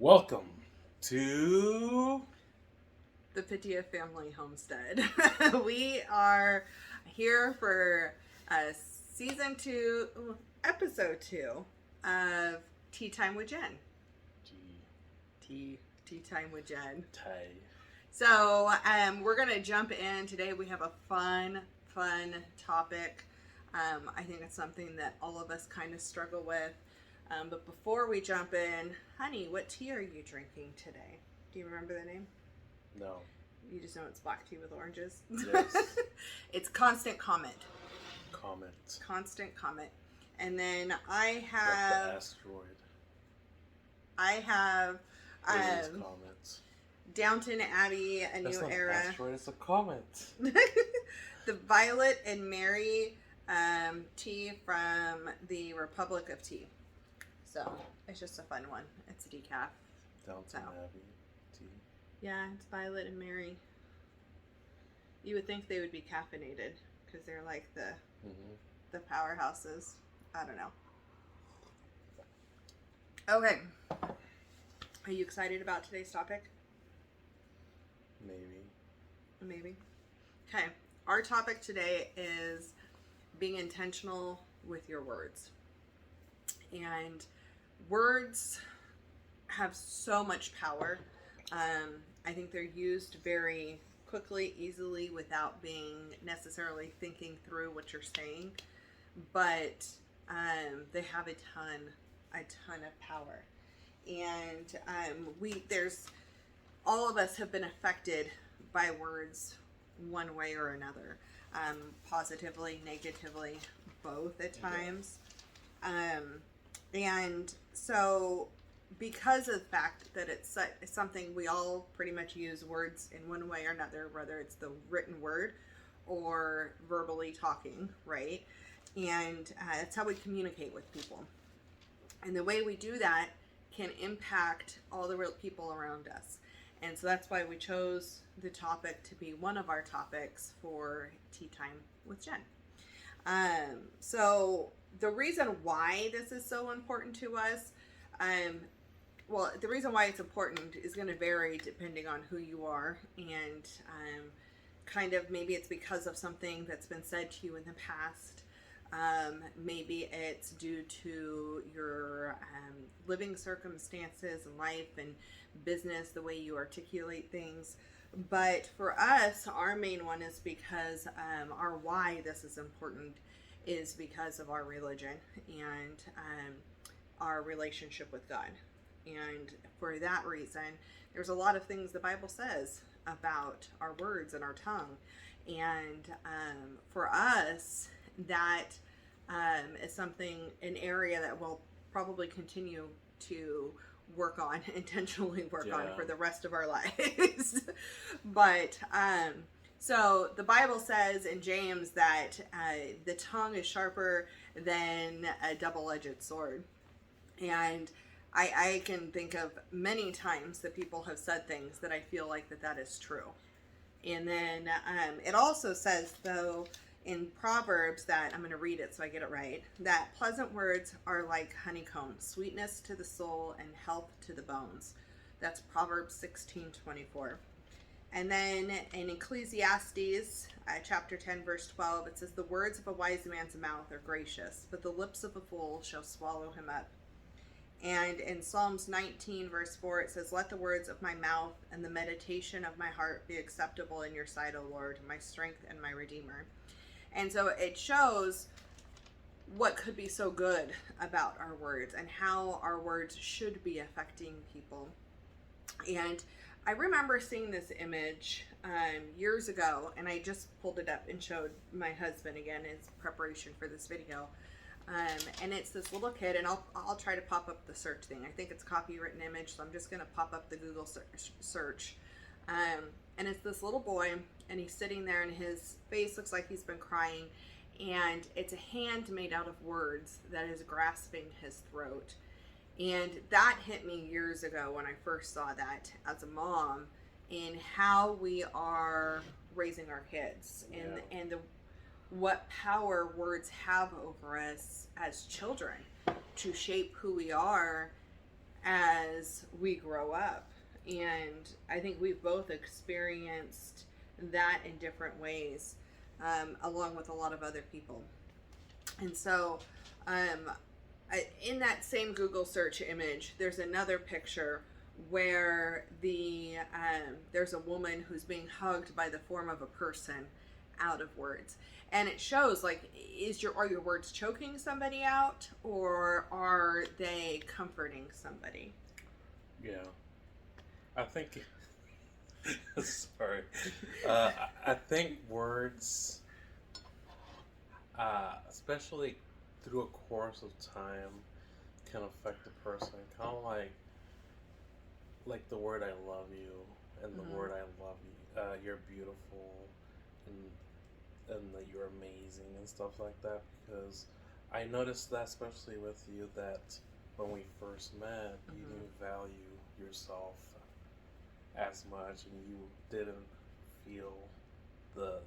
Welcome to the Pitia Family Homestead. We are here for season 2, episode 2 of Tea Time with Jen. Tea Time with Jen. So we're gonna jump in today. We have a fun topic. I think it's something that all of us kind of struggle with. But before we jump in, honey, what tea are you drinking today? Do you remember the name? No. You just know it's black tea with oranges? Yes. It's Constant Comet. Comments. Constant Comet. And then I Like have... the asteroid. I have... Comments. Downton Abbey, A That's New not Era. An asteroid, it's a comet. The Violet and Mary tea from the Republic of Tea. So, it's just a fun one. It's a decaf. Downton Abbey tea. Yeah, it's Violet and Mary. You would think they would be caffeinated because they're like the powerhouses. I don't know. Okay. Are you excited about today's topic? Maybe. Okay. Our topic today is being intentional with your words. And words have so much power. I think they're used very quickly, easily, without being necessarily thinking through what you're saying. But they have a ton of power. And there's all of us have been affected by words one way or another, positively, negatively, both at times. And so because of the fact that it's something we all pretty much use words in one way or another, whether it's the written word or verbally talking, right? And that's how we communicate with people. And the way we do that can impact all the real people around us. And so that's why we chose the topic to be one of our topics for Tea Time with Jen. So the reason why this is so important to us, the reason why it's important is going to vary depending on who you are, and kind of maybe it's because of something that's been said to you in the past. Maybe it's due to your living circumstances in life and business, the way you articulate things. But for us, our main one is because our why this is important is because of our religion and our relationship with God. And for that reason, there's a lot of things the Bible says about our words and our tongue. And for us, that is an area that we'll probably continue to work on, intentionally work on for the rest of our lives. But so the Bible says in James that the tongue is sharper than a double-edged sword. And I can think of many times that people have said things that I feel like that is true. And then it also says, though, in Proverbs, that I'm going to read it so I get it right, that pleasant words are like honeycomb, sweetness to the soul and health to the bones. That's Proverbs 16:24. And then in Ecclesiastes, chapter 10, verse 12, it says, the words of a wise man's mouth are gracious, but the lips of a fool shall swallow him up. And in Psalms 19, verse 4, it says, let the words of my mouth and the meditation of my heart be acceptable in your sight, O Lord, my strength and my redeemer. And so it shows what could be so good about our words and how our words should be affecting people. And I remember seeing this image years ago, and I just pulled it up and showed my husband again in preparation for this video. And it's this little kid, and I'll try to pop up the search thing. I think it's copywritten image, so I'm just going to pop up the Google search. And it's this little boy, and he's sitting there, and his face looks like he's been crying, and it's a hand made out of words that is grasping his throat. And that hit me years ago when I first saw that as a mom, in how we are raising our kids, and what power words have over us as children to shape who we are as we grow up. And I think we've both experienced that in different ways, along with a lot of other people. And so, in that same Google search image, there's another picture where there's a woman who's being hugged by the form of a person out of words. And it shows, like, are your words choking somebody out, or are they comforting somebody? Yeah. I think, sorry. I think words, especially through a course of time, can affect the person. Kind of like the word "I love you" and the word "I love you." You're beautiful, and that you're amazing and stuff like that. Because I noticed that, especially with you, that when we first met, you didn't value yourself as much, and you didn't feel the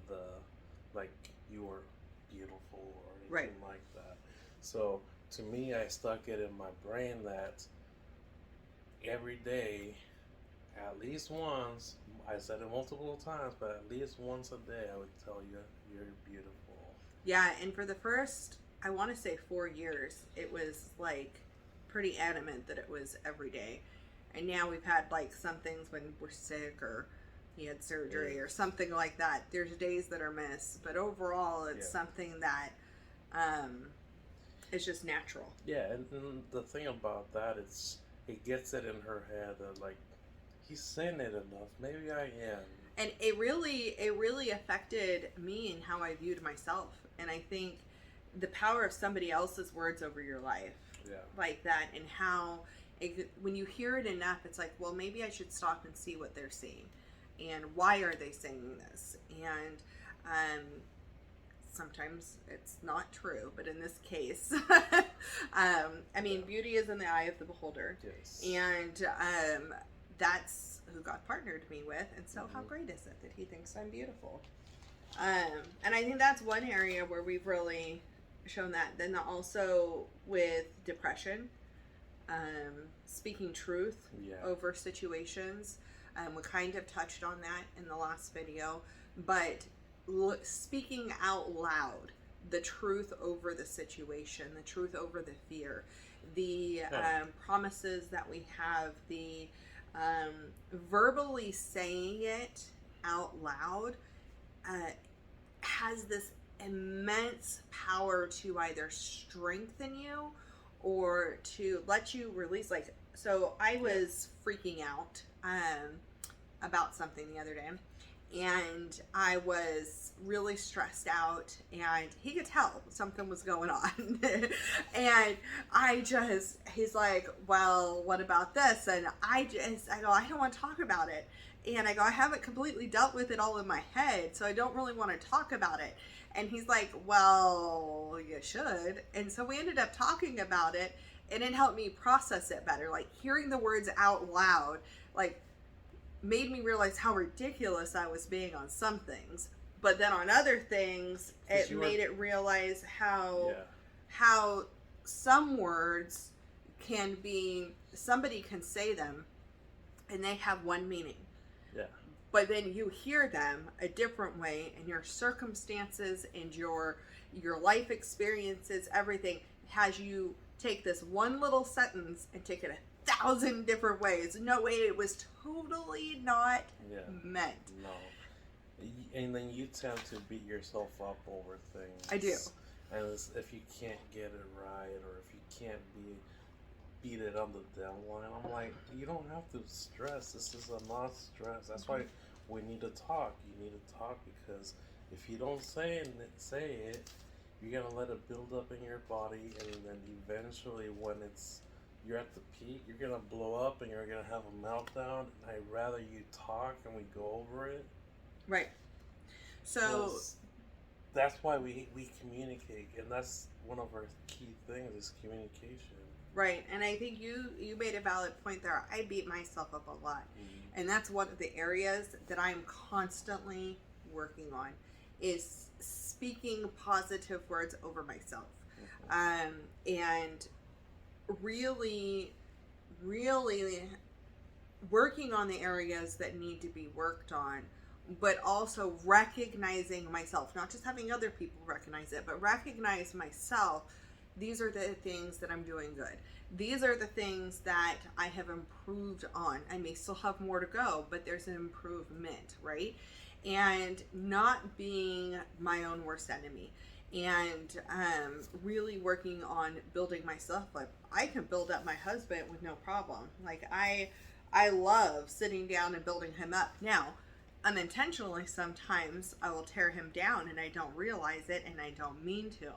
like you were beautiful or anything like that. So to me, I stuck it in my brain that every day, at least once, I said it multiple times, but at least once a day, I would tell you you're beautiful. Yeah, and for the first, I want to say 4 years, it was like pretty adamant that it was every day. And now we've had like some things when we're sick or he had surgery or something like that. There's days that are missed, but overall, it's something that is just natural. Yeah, and the thing about that is it gets it in her head that, like, he's saying it enough. Maybe I am. And it really affected me and how I viewed myself. And I think the power of somebody else's words over your life, like that, and how when you hear it enough, it's like, well, maybe I should stop and see what they're saying, and why are they saying this? And sometimes it's not true, but in this case, I mean, beauty is in the eye of the beholder. Yes. And that's who God partnered me with, and so how great is it that he thinks I'm beautiful? And I think that's one area where we've really shown that. Then also with depression, speaking truth over situations. We kind of touched on that in the last video, but speaking out loud the truth over the situation, the truth over the fear, the promises that we have, the verbally saying it out loud has this immense power to either strengthen you or to let you release. Like, so I was freaking out about something the other day, and I was really stressed out, and he could tell something was going on. And he's like, well, what about this? And I go, I don't want to talk about it. And I go, I haven't completely dealt with it all in my head, so I don't really want to talk about it. And he's like, well, you should. And so we ended up talking about it, and it helped me process it better. Like, hearing the words out loud, like, made me realize how ridiculous I was being on some things. But then on other things, it made it realize how some words can be, somebody can say them, and they have one meaning. Yeah. But then you hear them a different way, and your circumstances and your life experiences, everything has you take this one little sentence and take it 1,000 different ways. No way, it was totally not meant. No. And then you tend to beat yourself up over things. I do. And if you can't get it right, or if you can't beat it on the deadline, I'm like, you don't have to stress. This is a not stress. That's why we need to talk. You need to talk, because if you don't say it, you're gonna let it build up in your body, and then eventually, when you're at the peak, you're gonna blow up and you're gonna have a meltdown. And I'd rather you talk and we go over it. Right. So that's why we communicate, and that's one of our key things is communication. Right, and I think you made a valid point there. I beat myself up a lot, and that's one of the areas that I'm constantly working on, is speaking positive words over myself, and really really working on the areas that need to be worked on, but also recognizing myself, not just having other people recognize it, but recognize myself. These are the things that I'm doing good. These are the things that I have improved on. I may still have more to go, but there's an improvement, right? And not being my own worst enemy. And really working on building myself up. I can build up my husband with no problem. Like I love sitting down and building him up. Now, unintentionally, sometimes I will tear him down and I don't realize it and I don't mean to.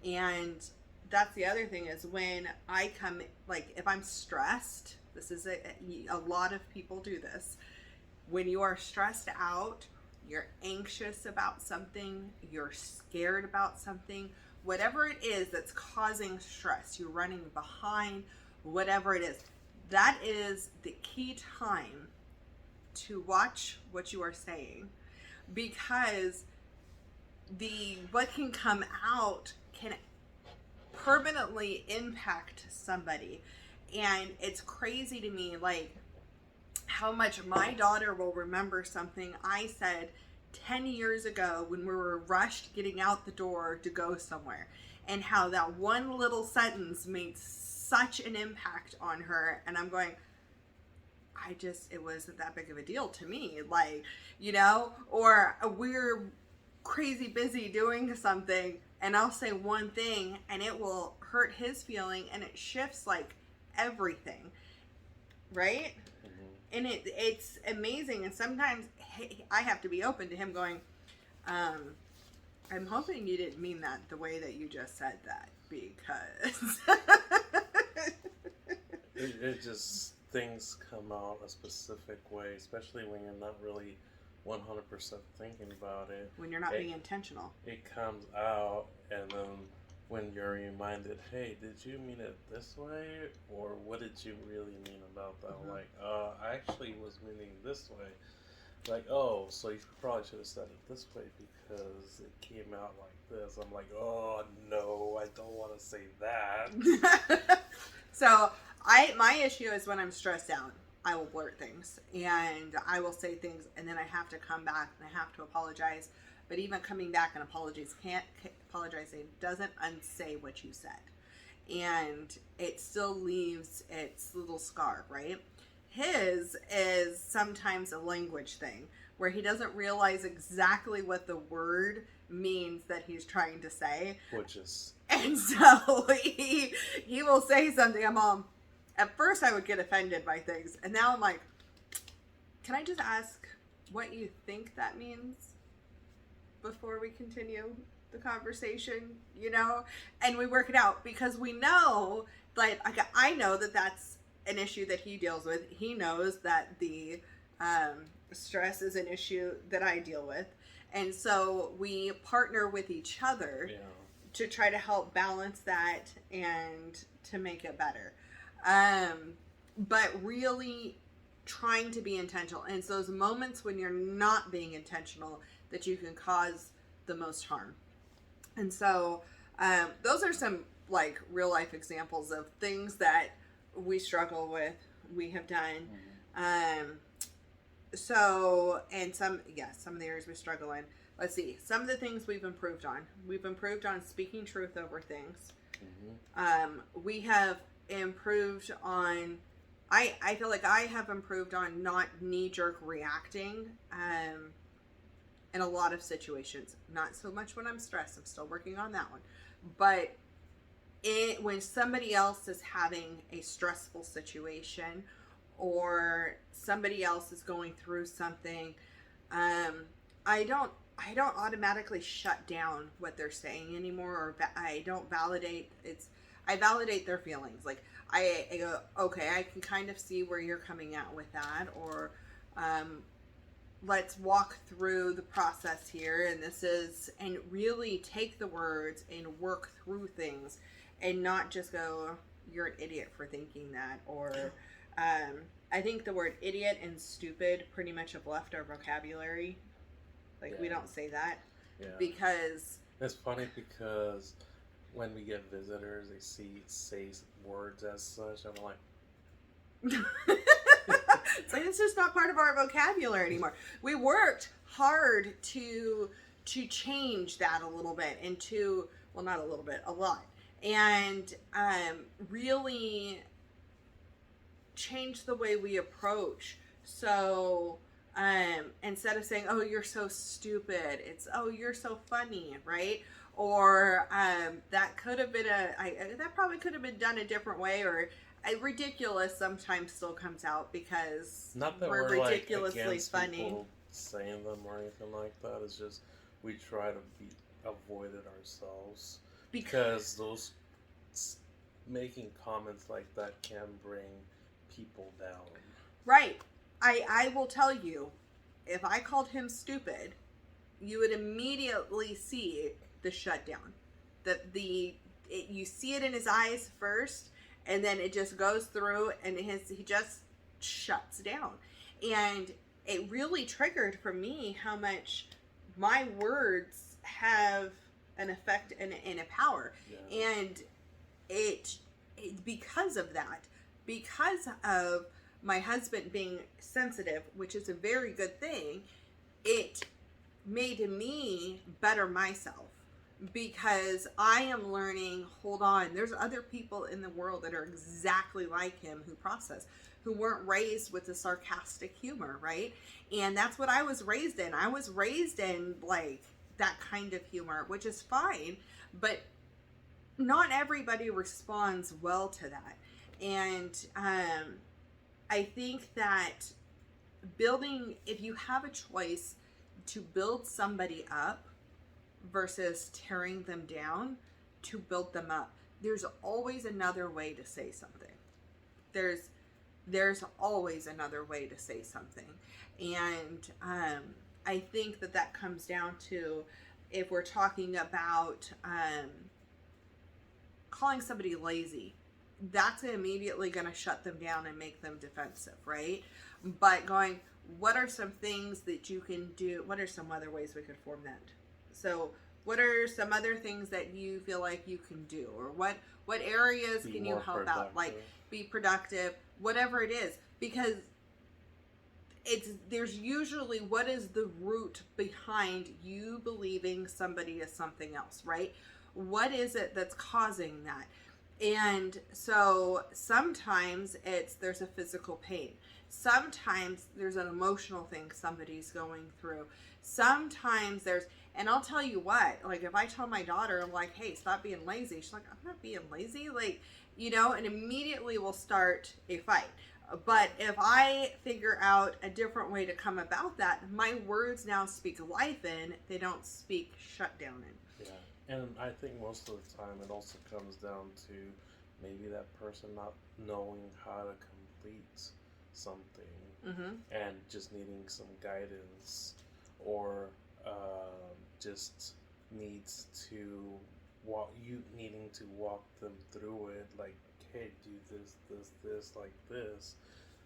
And that's the other thing is when I come, like if I'm stressed, this is a lot of people do this. When you are stressed out, you're anxious about something, you're scared about something, whatever it is that's causing stress, you're running behind, whatever it is, that is the key time to watch what you are saying, because what can come out can permanently impact somebody. And it's crazy to me, like how much my daughter will remember something I said 10 years ago when we were rushed getting out the door to go somewhere, and how that one little sentence made such an impact on her. And I'm going, it wasn't that big of a deal to me. Like, or we're crazy busy doing something and I'll say one thing and it will hurt his feeling and it shifts like everything. Right? And it's amazing. And sometimes I have to be open to him going, I'm hoping you didn't mean that the way that you just said that, because it just, things come out a specific way, especially when you're not really 100% thinking about it. When you're not being intentional. It comes out, and then when you're reminded, hey, did you mean it this way? Or what did you really mean about that? Mm-hmm. Like, I actually was meaning this way. Like, oh, so you probably should have said it this way because it came out like this. I'm like, oh, no, I don't want to say that. So, my issue is when I'm stressed out, I will blurt things. And I will say things, and then I have to come back and I have to apologize. But even coming back and apologizing doesn't unsay what you said. And it still leaves its little scar, right? His is sometimes a language thing where he doesn't realize exactly what the word means that he's trying to say. And so he will say something. At first I would get offended by things. And now I'm like, can I just ask what you think that means before we continue the conversation, and we work it out, because we know, like, I know that that's an issue that he deals with. He knows that the stress is an issue that I deal with. And so we partner with each other to try to help balance that and to make it better. But really trying to be intentional. And it's those moments when you're not being intentional that you can cause the most harm. And so those are some like real life examples of things that we struggle with, we have done. So, and some of the areas we struggle in. Let's see, some of the things we've improved on. We've improved on speaking truth over things. We have improved on, I feel like I have improved on not knee-jerk reacting in a lot of situations. Not so much when I'm stressed. I'm still working on that one. But when somebody else is having a stressful situation or somebody else is going through something, I don't automatically shut down what they're saying anymore, or I don't validate. I validate their feelings. Like I go, okay, I can kind of see where you're coming at with that, or let's walk through the process here, and really take the words and work through things, and not just go, you're an idiot for thinking that, or I think the word idiot and stupid pretty much have left our vocabulary. Like, we don't say that because it's funny, because when we get visitors, they say words as such. I'm like, It's like it's just not part of our vocabulary anymore. We worked hard to change that a little bit, and to, well, not a little bit, a lot, and really change the way we approach. So instead of saying, "Oh, you're so stupid," it's, "Oh, you're so funny," right? Or that could have been that probably could have been done a different way, or ridiculous sometimes still comes out because Not that we're we're like ridiculously against funny. people saying them or anything like that. It's just we try to avoid it ourselves because those making comments like that can bring people down. Right. I will tell you, if I called him stupid, you would immediately see the shutdown. You see it in his eyes first, and then it just goes through, and he just shuts down. And it really triggered for me how much my words have an effect and a power. Yeah. And it because of that, because of my husband being sensitive, which is a very good thing, it made me better myself, because I am learning, hold on, there's other people in the world that are exactly like him who process, who weren't raised with the sarcastic humor, right? And that's what I was raised in. I was raised in like that kind of humor, which is fine, but not everybody responds well to that. And I think that if you have a choice to build somebody up versus tearing them down, to build them up, there's always another way to say something. There's always another way to say something. And I think that comes down to, if we're talking about calling somebody lazy, that's immediately going to shut them down and make them defensive, right? But going, what are some things that you can do? What are some other ways we could form that? So what are some other things that you feel like you can do? Or what areas can you help out? Like, be productive, whatever it is. Because there's usually, what is the root behind you believing somebody is something else, right? What is it that's causing that? And so sometimes there's a physical pain. Sometimes there's an emotional thing somebody's going through. Sometimes and I'll tell you what, like if I tell my daughter, I'm like, hey, stop being lazy. She's like, I'm not being lazy. Like, and immediately we'll start a fight. But if I figure out a different way to come about that, my words now speak life in, they don't speak shutdown in. Yeah. And I think most of the time it also comes down to maybe that person not knowing how to complete something, and just needing some guidance, or just needs to needing to walk them through it, like, hey, do this, like this.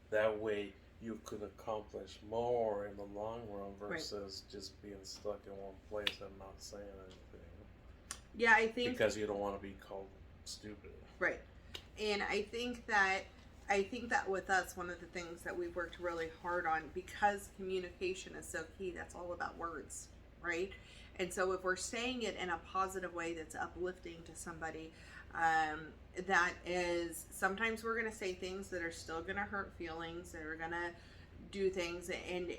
That way you could accomplish more in the long run versus just being stuck in one place and not saying anything. Yeah, I think because you don't want to be called stupid. Right. And I think that with us, one of the things that we've worked really hard on, because communication is so key, that's all about words, right? And so if we're saying it in a positive way that's uplifting to somebody, that is, sometimes we're going to say things that are still going to hurt feelings, that are going to do things, and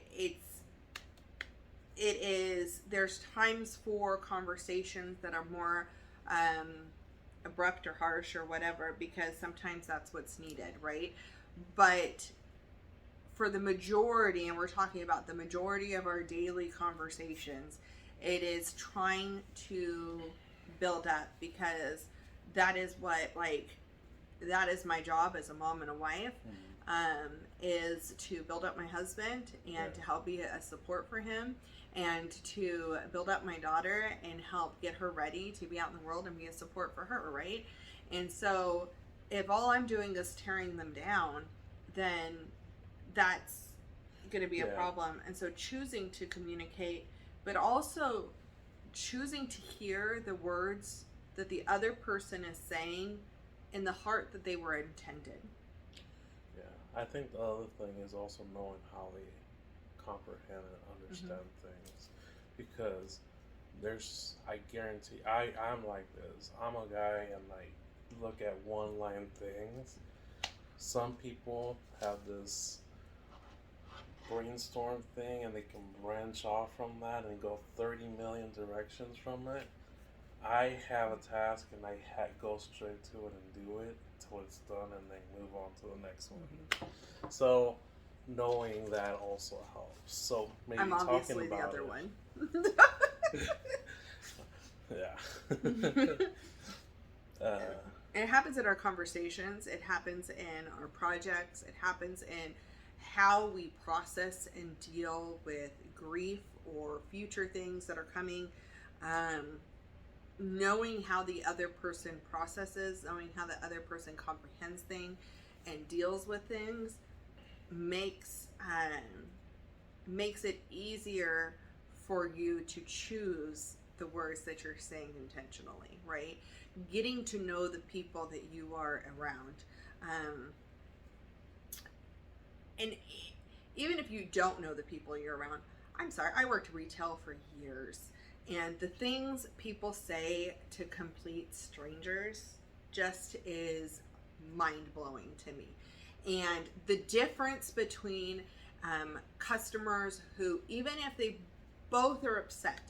there's times for conversations that are more abrupt or harsh or whatever, because sometimes that's what's needed, right? But for the majority, and we're talking about the majority of our daily conversations, it is trying to build up, because that is that is my job as a mom and a wife, is to build up my husband and to help be a support for him, and to build up my daughter and help get her ready to be out in the world and be a support for her, right? And so if all I'm doing is tearing them down, then that's going to be a problem. And so choosing to communicate, but also choosing to hear the words that the other person is saying in the heart that they were intended. Yeah, I think the other thing is also knowing how they comprehend and understand things, because I guarantee, I'm like this. I'm a guy and like look at one line things. Some people have this brainstorm thing and they can branch off from that and go 30 million directions from it. I have a task and go straight to it and do it until it's done and then move on to the next one. So knowing that also helps. So maybe I'm talking obviously the about other it. one. Yeah. uh, It happens in our conversations. It happens in our projects. It happens in how we process and deal with grief or future things that are coming. Knowing how the other person processes, knowing how the other person comprehends things and deals with things makes it easier for you to choose the words that you're saying intentionally, right? Getting to know the people that you are around. And even if you don't know the people you're around, I'm sorry, I worked retail for years. And the things people say to complete strangers just is mind blowing to me. And the difference between customers who, even if they both are upset,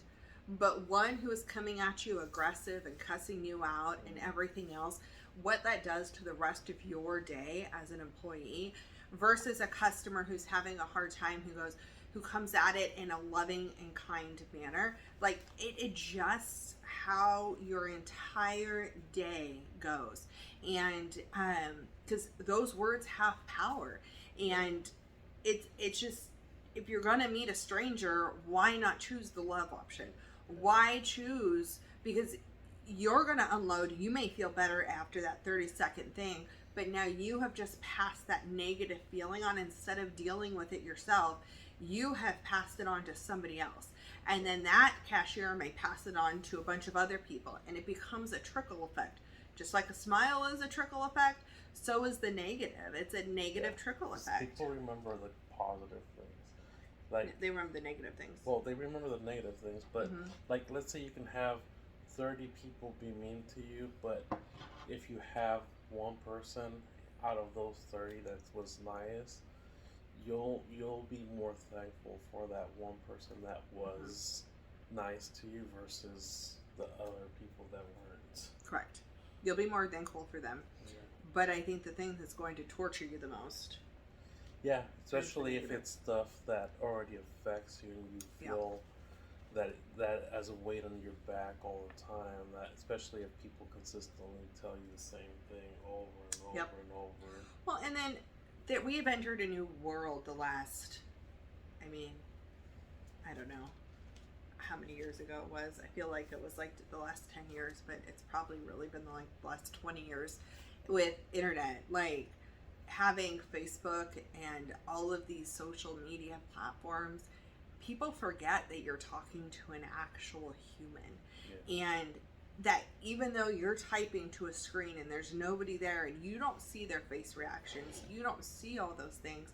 but one who is coming at you aggressive and cussing you out and everything else, what that does to the rest of your day as an employee, versus a customer who's having a hard time, who comes at it in a loving and kind manner. Like it adjusts how your entire day goes. And because those words have power. And it's just, if you're gonna meet a stranger, why not choose the love option? Why choose? Because you're gonna unload. You may feel better after that 30-second thing, but now you have just passed that negative feeling on. Instead of dealing with it yourself, you have passed it on to somebody else. And then that cashier may pass it on to a bunch of other people, and it becomes a trickle effect. Just like a smile is a trickle effect, so is the negative. It's a negative trickle effect. People remember the positive things. Like, they remember the negative things. Well, they remember the negative things, but like, let's say you can have 30 people be mean to you, but if you have one person out of those 30 that was nice, you'll be more thankful for that one person that was nice to you versus the other people that weren't. Correct. You'll be more thankful for them. Yeah. But I think the thing that's going to torture you the most. Yeah, especially if it's stuff that already affects you and you feel that as a weight on your back all the time. That especially if people consistently tell you the same thing over and over and over. Well, and then that we have entered a new world the last, I don't know how many years ago it was. I feel like it was like the last 10 years, but it's probably really been like the last 20 years with internet. Like, having Facebook and all of these social media platforms, people forget that you're talking to an actual human. And that even though you're typing to a screen and there's nobody there and you don't see their face reactions, you don't see all those things,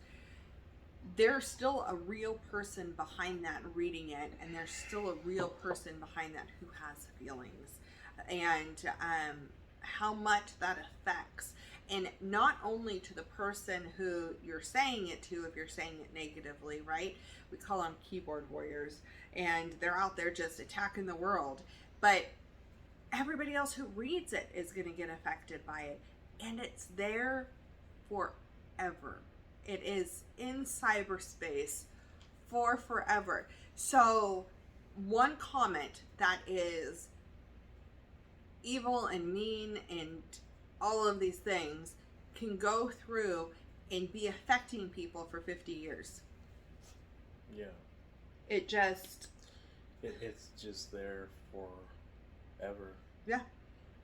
there's still a real person behind that reading it, and there's still a real person behind that who has feelings. And how much that affects. And not only to the person who you're saying it to, if you're saying it negatively, right? We call them keyboard warriors, and they're out there just attacking the world. But everybody else who reads it is going to get affected by it. And it's there forever. It is in cyberspace for forever. So one comment that is evil and mean and all of these things can go through and be affecting people for 50 years. Yeah. It just... It's just there forever. Yeah.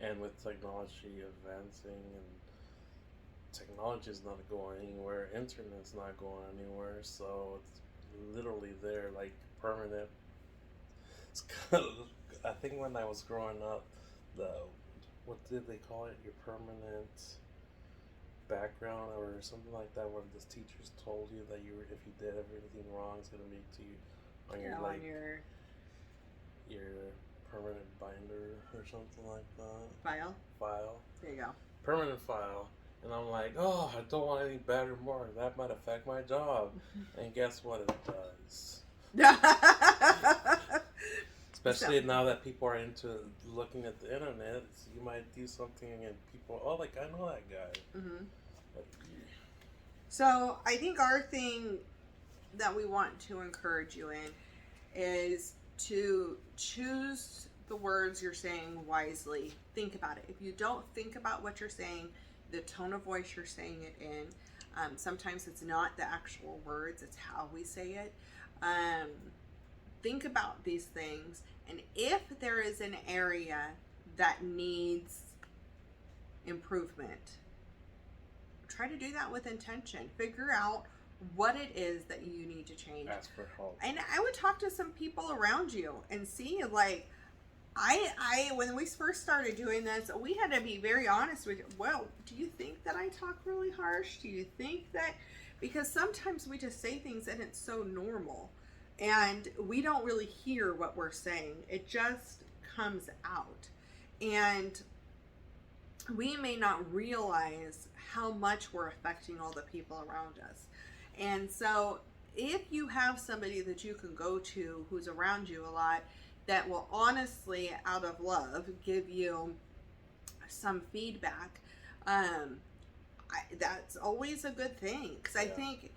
And with technology advancing, and technology is not going anywhere, internet's not going anywhere, so it's literally there, like permanent. It's kind of, I think when I was growing up, what did they call it? Your permanent background or something like that when the teachers told you that you were, if you did everything wrong, it's gonna be to you on your on like your your permanent binder or something like that. file. File. There you go. Permanent file. And I'm like, oh, I don't want anything bad or more. That might affect my job. And guess what? It does. Especially now that people are into looking at the internet, you might do something and people, oh, like I know that guy. Mm-hmm. Like, So I think our thing that we want to encourage you in is to choose the words you're saying wisely. Think about it. If you don't think about what you're saying, the tone of voice you're saying it in, sometimes it's not the actual words, it's how we say it. Think about these things, and if there is an area that needs improvement, try to do that with intention. Figure out what it is that you need to change. ask for help. And I would talk to some people around you and see, like, I when we first started doing this, we had to be very honest with, well, do you think that I talk really harsh? Do you think that, because sometimes we just say things and it's so normal and we don't really hear what we're saying. It just comes out. And we may not realize how much we're affecting all the people around us. And so if you have somebody that you can go to who's around you a lot, that will honestly, out of love, give you some feedback, that's always a good thing. Because I think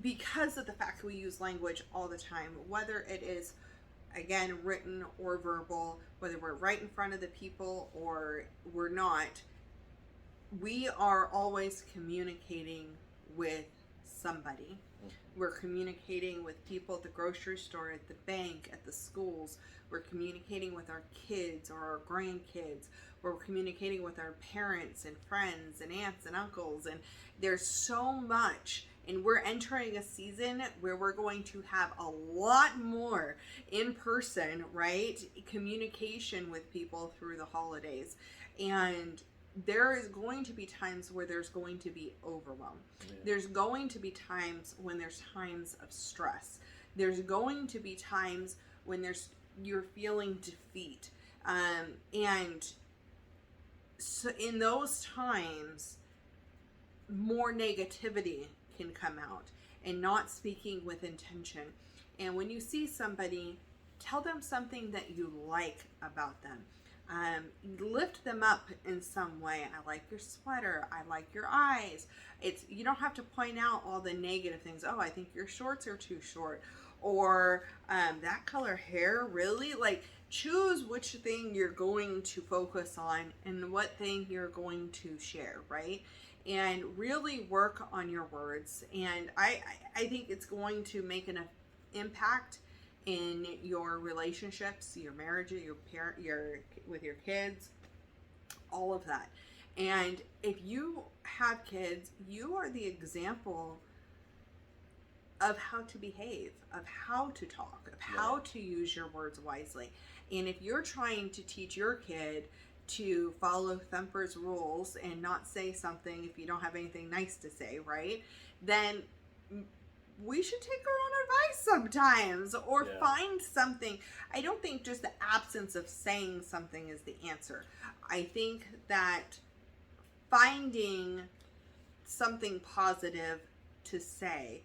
because of the fact we use language all the time, whether it is, again, written or verbal, whether we're right in front of the people or we're not, we are always communicating with somebody. We're communicating with people at the grocery store, at the bank, at the schools. We're communicating with our kids or our grandkids. We're communicating with our parents and friends and aunts and uncles. And there's so much. And we're entering a season where we're going to have a lot more in person, right? Communication with people through the holidays. And there is going to be times where there's going to be overwhelm. Yeah. There's going to be times when there's times of stress. There's going to be times when you're feeling defeat. And so in those times, more negativity can come out and not speaking with intention. And when you see somebody, tell them something that you like about them. Lift them up in some way. I like your sweater. I like your eyes. You don't have to point out all the negative things. Oh, I think your shorts are too short. Or that color hair, really? Like, choose which thing you're going to focus on and what thing you're going to share, right? And really work on your words. And I think it's going to make an impact in your relationships, your marriage, with your kids, all of that. And if you have kids, you are the example of how to behave, of how to talk, of how to use your words wisely. And if you're trying to teach your kid to follow Thumper's rules and not say something if you don't have anything nice to say, right? Then we should take our own advice sometimes, or find something. I don't think just the absence of saying something is the answer. I think that finding something positive to say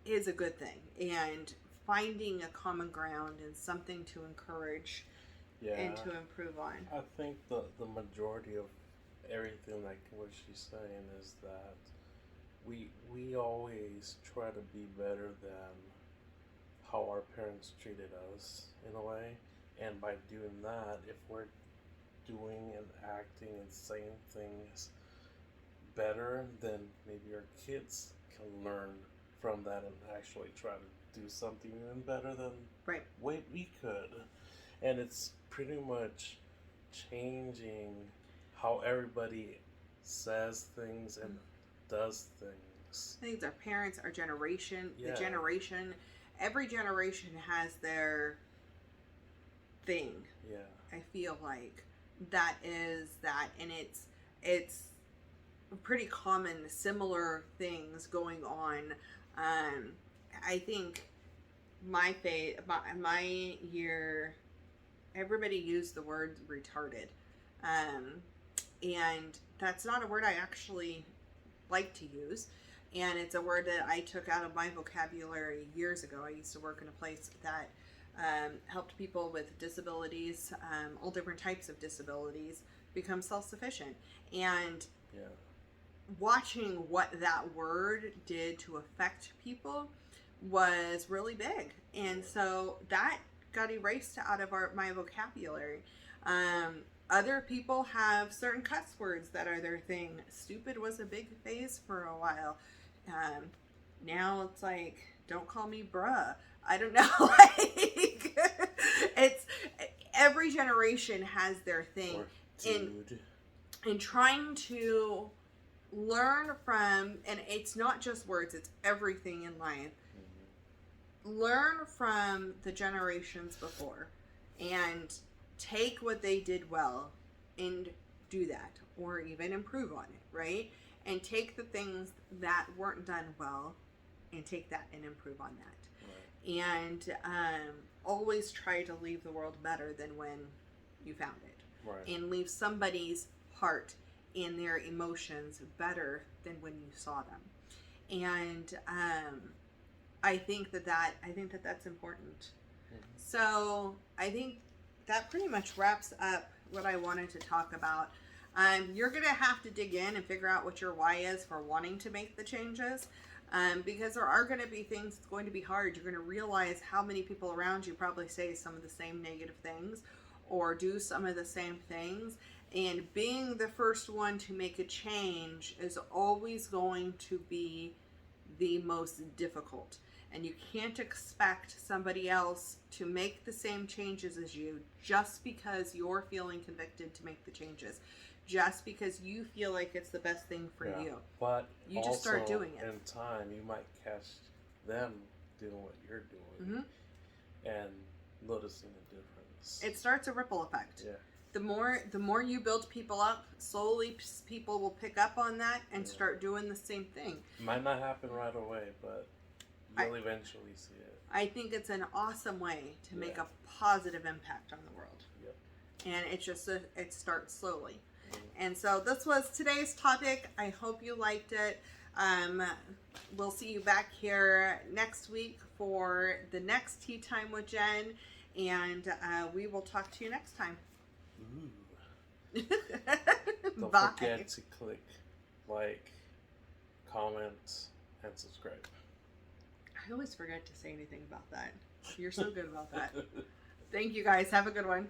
is a good thing, and finding a common ground and something to encourage and to improve on. I think the majority of everything, like what she's saying, is that we always try to be better than how our parents treated us, in a way. And by doing that, if we're doing and acting and saying things better, then maybe our kids can learn from that and actually try to do something even better than what we could. And it's pretty much changing how everybody says things and does things. I think our parents, our generation, every generation has their thing. Yeah. I feel like that is that, and it's pretty common, similar things going on. I think my year, everybody used the word retarded, and that's not a word I actually like to use. And it's a word that I took out of my vocabulary years ago. I used to work in a place that helped people with disabilities, all different types of disabilities, become self-sufficient. And Yeah. watching what that word did to affect people was really big. And so that got erased out of my vocabulary. Other people have certain cuss words that are their thing. Stupid was a big phase for a while. Now it's like, don't call me bruh. I don't know. Like, it's every generation has their thing. Or dude. In trying to learn from, and it's not just words, it's everything in life. Learn from the generations before and take what they did well and do that, or even improve on it, right? And take the things that weren't done well and take that and improve on that. Right. And always try to leave the world better than when you found it. Right. And leave somebody's heart and their emotions better than when you saw them. And I think that's important. Mm-hmm. So I think that pretty much wraps up what I wanted to talk about. You're going to have to dig in and figure out what your why is for wanting to make the changes, because there are going to be things that's going to be hard. You're going to realize how many people around you probably say some of the same negative things or do some of the same things. And being the first one to make a change is always going to be the most difficult. And you can't expect somebody else to make the same changes as you just because you're feeling convicted to make the changes. Just because you feel like it's the best thing for you. But you just start doing it. In time, you might catch them doing what you're doing, mm-hmm. and noticing the difference. It starts a ripple effect. Yeah. The more you build people up, slowly people will pick up on that and start doing the same thing. Might not happen right away, but you'll eventually see it. I think it's an awesome way to make a positive impact on the world. Yep. And it starts slowly. Mm-hmm. And so this was today's topic. I hope you liked it. We'll see you back here next week for the next Tea Time with Jen. And we will talk to you next time. Ooh. Don't Bye. forget to click like, comment, and subscribe. I always forget to say anything about that. You're so good about that. Thank you guys. Have a good one.